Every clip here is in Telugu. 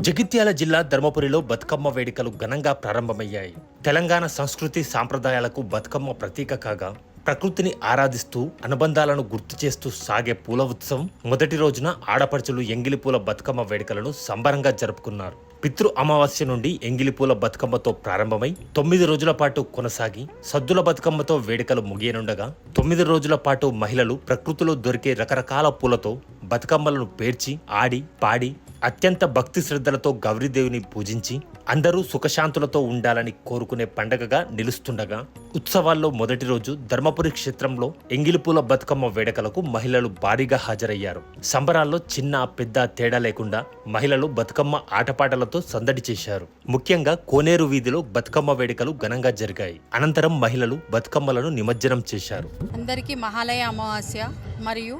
జగిత్యాల జిల్లా ధర్మపురిలో బతుకమ్మ వేడుకలు ఘనంగా ప్రారంభమయ్యాయి. తెలంగాణ సంస్కృతి సాంప్రదాయాలకు బతుకమ్మ ప్రతీక కాగా ప్రకృతిని ఆరాధిస్తూ అనుబంధాలను గుర్తు చేస్తూ సాగే పూల ఉత్సవం మొదటి రోజున ఆడపడుచులు ఎంగిలిపూల బతుకమ్మ వేడుకలను సంబరంగా జరుపుకున్నారు. పితృ అమావాస్య నుండి ఎంగిలిపూల బతుకమ్మతో ప్రారంభమై 9 రోజుల పాటు కొనసాగి సద్దుల బతుకమ్మతో వేడుకలు ముగియనుండగా 9 రోజుల పాటు మహిళలు ప్రకృతిలో దొరికే రకరకాల పూలతో బతుకమ్మలను పేర్చి ఆడి పాడి అత్యంత భక్తి శ్రద్ధలతో గౌరీదేవిని పూజించి అందరూ సుఖశాంతులతో ఉండాలని కోరుకునే పండగగా నిలుస్తుండగా ఉత్సవాల్లో మొదటి రోజు ధర్మపురి క్షేత్రంలో ఎంగిలిపూల బతుకమ్మ వేడుకలకు మహిళలు భారీగా హాజరయ్యారు. సంబరాల్లో చిన్న పెద్ద తేడా లేకుండా మహిళలు బతుకమ్మ ఆటపాటలతో సందడి చేశారు. ముఖ్యంగా కోనేరు వీధిలో బతుకమ్మ వేడుకలు ఘనంగా జరిగాయి. అనంతరం మహిళలు బతుకమ్మలను నిమజ్జనం చేశారు. అందరికీ మహాలయ అమావాస్య మరియు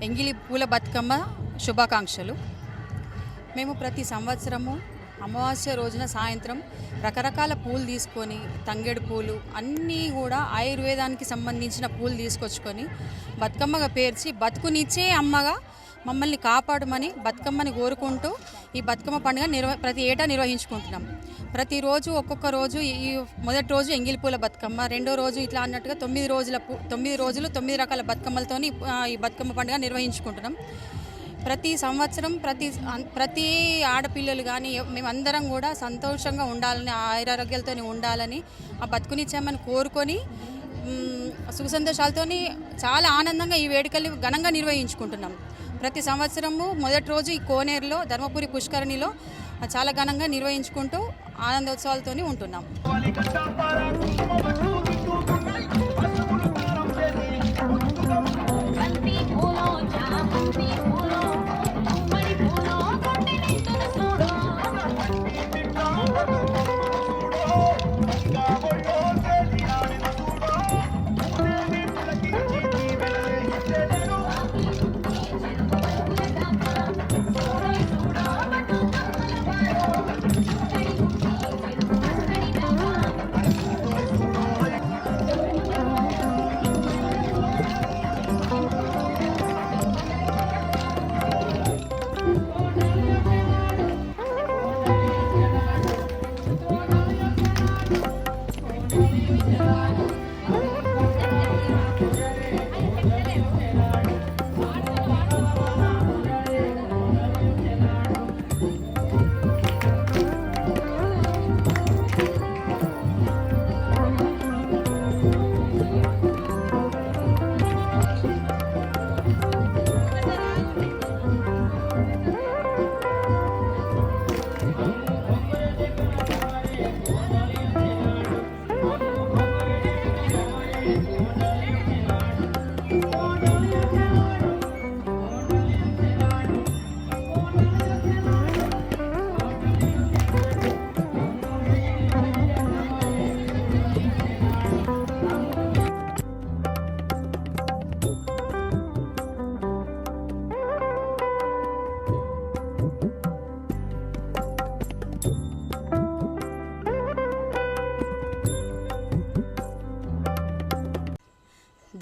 ఎంగిలి పూల బతుకమ్మ శుభాకాంక్షలు. మేము ప్రతి సంవత్సరము అమావాస్య రోజున సాయంత్రం రకరకాల పూలు తీసుకొని తంగేడు పూలు అన్నీ కూడా ఆయుర్వేదానికి సంబంధించిన పూలు తీసుకొచ్చుకొని బతుకమ్మగా పేర్చి బతుకునిచ్చే అమ్మగా మమ్మల్ని కాపాడమని బతుకమ్మని కోరుకుంటూ ఈ బతుకమ్మ పండుగ ప్రతి ఏటా నిర్వహించుకుంటున్నాం. ప్రతిరోజు ఒక్కొక్క రోజు ఈ మొదటి రోజు ఎంగిలిపూల బతుకమ్మ, రెండో రోజు ఇట్లా అన్నట్టుగా 9 రోజులు 9 రకాల బతుకమ్మలతోని ఈ బతుకమ్మ పండుగ నిర్వహించుకుంటున్నాం. ప్రతి సంవత్సరం ప్రతి ఆడపిల్లలు కానీ మేమందరం కూడా సంతోషంగా ఉండాలని, ఆయురారోగ్యాలతో ఉండాలని ఆ బతుకునిచ్చామని కోరుకొని సుఖ సంతోషాలతో చాలా ఆనందంగా ఈ వేడుకలు ఘనంగా నిర్వహించుకుంటున్నాం. ప్రతి సంవత్సరము మొదటి రోజు ఈ కోనేరులో ధర్మపురి పుష్కరిణిలో చాలా ఘనంగా నిర్వహించుకుంటూ ఆనందోత్సవాలతో ఉంటున్నాం.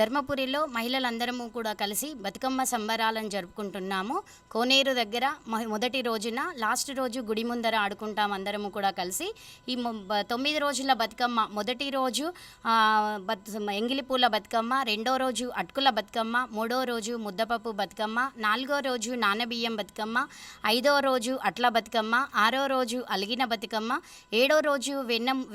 ధర్మపురిలో మహిళలందరము కూడా కలిసి బతుకమ్మ సంబరాలను జరుపుకుంటున్నాము. కోనేరు దగ్గర మొదటి రోజున లాస్ట్ రోజు గుడి ముందర ఆడుకుంటాం అందరము కూడా కలిసి. ఈ 9 రోజుల బతుకమ్మ మొదటి రోజు ఎంగిలిపూల బతుకమ్మ, రెండో రోజు అటుకుల బతుకమ్మ, మూడో రోజు ముద్దపప్పు బతుకమ్మ, 4వ రోజు నానబియ్యం బతుకమ్మ, 5వ రోజు అట్ల బతుకమ్మ, 6వ రోజు అలిగిన బతుకమ్మ, 7వ రోజు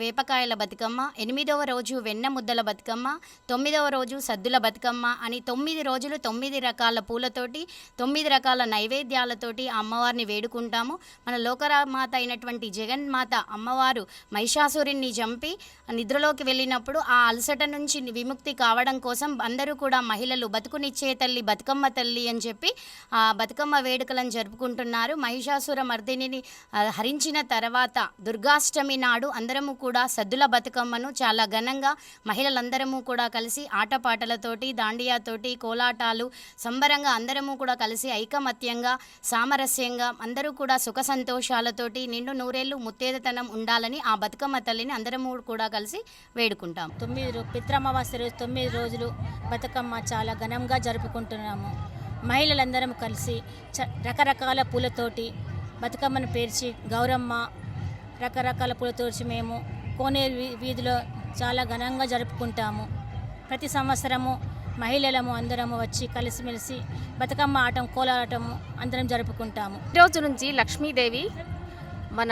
వేపకాయల బతుకమ్మ, 8వ రోజు వెన్న ముద్దల బతుకమ్మ, 9వ రోజు సద్దుల బతుకమ్మ అని 9 రోజులు 9 రకాల పూలతోటి 9 రకాల నైవేద్యాలతోటి అమ్మవారిని వేడుకుంటాము. మన లోకమాత అయినటువంటి జగన్మాత అమ్మవారు మహిషాసురుణ్ణి చంపి నిద్రలోకి వెళ్ళినప్పుడు ఆ అలసట నుంచి విముక్తి కావడం కోసం అందరూ కూడా మహిళలు బతుకునిచ్చే తల్లి బతుకమ్మ తల్లి అని చెప్పి ఆ బతుకమ్మ వేడుకలను జరుపుకుంటున్నారు. మహిషాసుర మర్దిని హరించిన తర్వాత దుర్గాష్టమి నాడు అందరము కూడా సద్దుల బతుకమ్మను చాలా ఘనంగా మహిళలందరము కూడా కలిసి ఆటపాటలతోటి దాండియాతోటి కోలాటాలు సంబరంగా అందరము కూడా కలిసి ఐకమత్యంగా సామరస్యంగా అందరూ కూడా సుఖ సంతోషాలతోటి నిండు నూరేళ్లు ముత్తేదతనం ఉండాలని ఆ బతుకమ్మ తల్లిని అందరము కూడా కలిసి వేడుకుంటాం. పిత్రమావాస్య రోజు 9 రోజులు బతుకమ్మ చాలా ఘనంగా జరుపుకుంటున్నాము. మహిళలందరం కలిసి రకరకాల పూలతోటి బతుకమ్మను పేర్చి గౌరమ్మ రకరకాల పూలతోచి మేము కోనేరు వీధిలో చాలా ఘనంగా జరుపుకుంటాము. ప్రతి సంవత్సరము మహిళలము అందరము వచ్చి కలిసిమెలిసి బతుకమ్మ ఆటం కోలాటము అందరం జరుపుకుంటాము. ఈ రోజు నుంచి లక్ష్మీదేవి మన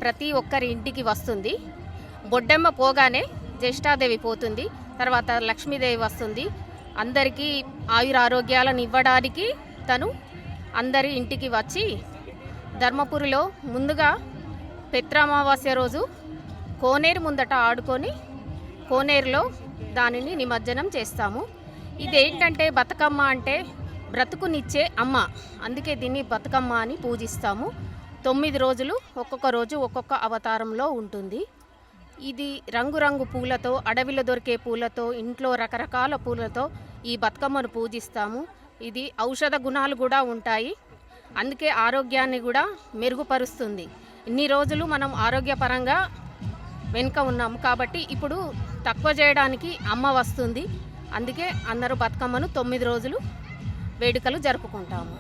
ప్రతి ఒక్కరి ఇంటికి వస్తుంది. బొడ్డెమ్మ పోగానే జ్యేష్ఠాదేవి పోతుంది, తర్వాత లక్ష్మీదేవి వస్తుంది. అందరికీ ఆయురారోగ్యాలను ఇవ్వడానికి తను అందరి ఇంటికి వచ్చి ధర్మపురిలో ముందుగా పిత్రామావాస్య రోజు కోనేరు ముందట ఆడుకొని కోనేరులో దానిని నిమజ్జనం చేస్తాము. ఇదేంటంటే బతుకమ్మ అంటే బ్రతుకునిచ్చే అమ్మ, అందుకే దీన్ని బతుకమ్మ అని పూజిస్తాము. 9 రోజులు ఒక్కొక్క రోజు ఒక్కొక్క అవతారంలో ఉంటుంది. ఇది రంగురంగు పూలతో, అడవిలో దొరికే పూలతో, ఇంట్లో రకరకాల పూలతో ఈ బతుకమ్మను పూజిస్తాము. ఇది ఔషధ గుణాలు కూడా ఉంటాయి, అందుకే ఆరోగ్యాన్ని కూడా మెరుగుపరుస్తుంది. ఇన్ని రోజులు మనం ఆరోగ్యపరంగా వెనుక ఉన్నాము కాబట్టి ఇప్పుడు తక్కువ చేయడానికి అమ్మ వస్తుంది. అందుకే అందరూ బతుకమ్మను 9 రోజులు వేడుకలు జరుపుకుంటాము.